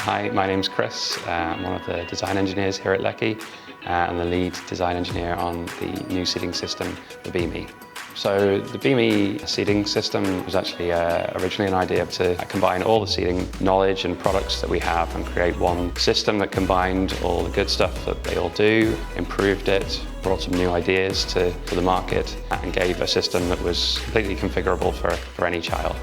Hi, my name's Chris. I'm one of the design engineers here at Leckey and the lead design engineer on the new seating system, the BeMe. So the BeMe seating system was actually originally an idea to combine all the seating knowledge and products that we have and create one system that combined all the good stuff that they all do, improved it, brought some new ideas to the market and gave a system that was completely configurable for any child.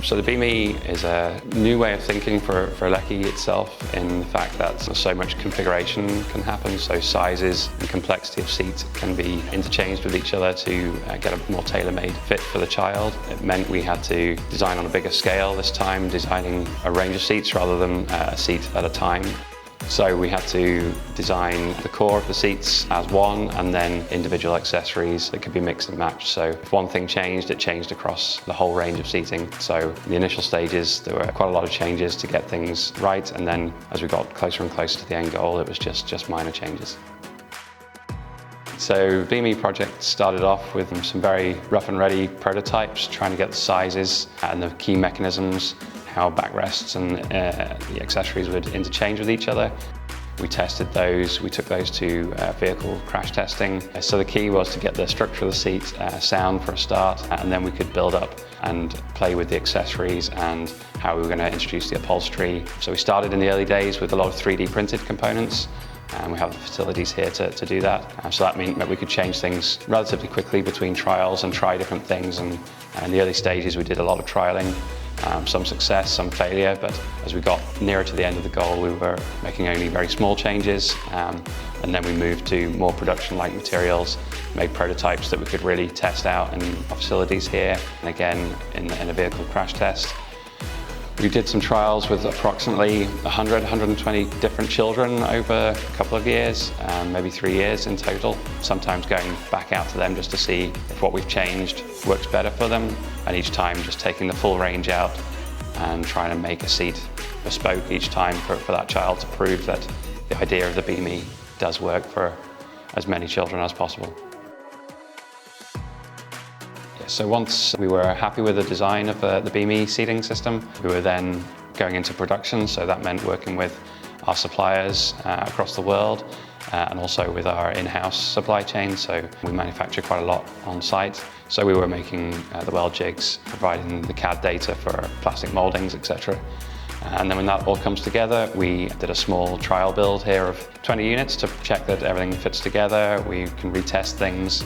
So the BeMe is a new way of thinking for Leckey itself, in the fact that so much configuration can happen, so sizes and complexity of seats can be interchanged with each other to get a more tailor-made fit for the child. It meant we had to design on a bigger scale this time, designing a range of seats rather than a seat at a time. So we had to design the core of the seats as one, and then individual accessories that could be mixed and matched. So if one thing changed, it changed across the whole range of seating. So in the initial stages, there were quite a lot of changes to get things right, and then as we got closer and closer to the end goal, it was just minor changes. So the BeMe project started off with some very rough and ready prototypes, trying to get the sizes and the key mechanisms, how backrests and the accessories would interchange with each other. We tested those, we took those to vehicle crash testing. So the key was to get the structure of the seat sound for a start, and then we could build up and play with the accessories and how we were going to introduce the upholstery. So we started in the early days with a lot of 3D printed components, and we have the facilities here to do that. So that meant that we could change things relatively quickly between trials and try different things. And in the early stages we did a lot of trialing. Some success, some failure, but as we got nearer to the end of the goal, we were making only very small changes, and then we moved to more production-like materials, made prototypes that we could really test out in our facilities here, and again in a vehicle crash test. We did some trials with approximately 120 different children over a couple of years, maybe 3 years in total, sometimes going back out to them just to see if what we've changed works better for them, and each time just taking the full range out and trying to make a seat bespoke each time for that child to prove that the idea of the BeMe does work for as many children as possible. So once we were happy with the design of the BeMe seating system, we were then going into production. So that meant working with our suppliers across the world and also with our in-house supply chain. So we manufacture quite a lot on site. So we were making the weld jigs, providing the CAD data for plastic moldings, etc. And then when that all comes together, we did a small trial build here of 20 units to check that everything fits together. We can retest things.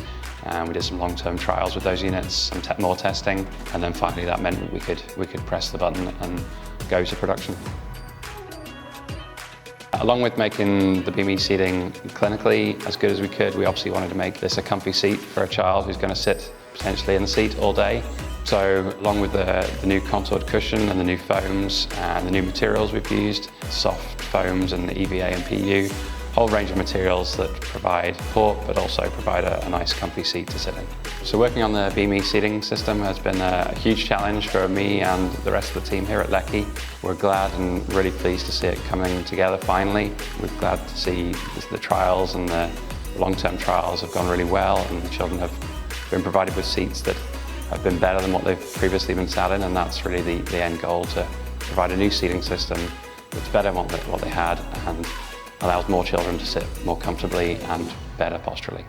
We did some long-term trials with those units, some more testing, and then finally that meant we could press the button and go to production. Along with making the BeMe seating clinically as good as we could, we obviously wanted to make this a comfy seat for a child who's going to sit potentially in the seat all day. So along with the new contoured cushion and the new foams and the new materials we've used, soft foams and the EVA and PU, whole range of materials that provide support but also provide a nice comfy seat to sit in. So working on the BeMe seating system has been a huge challenge for me and the rest of the team here at Leckey. We're glad and really pleased to see it coming together finally. We're glad to see the trials and the long-term trials have gone really well, and the children have been provided with seats that have been better than what they've previously been sat in, and that's really the end goal, to provide a new seating system that's better than what they had and allows more children to sit more comfortably and better posturally.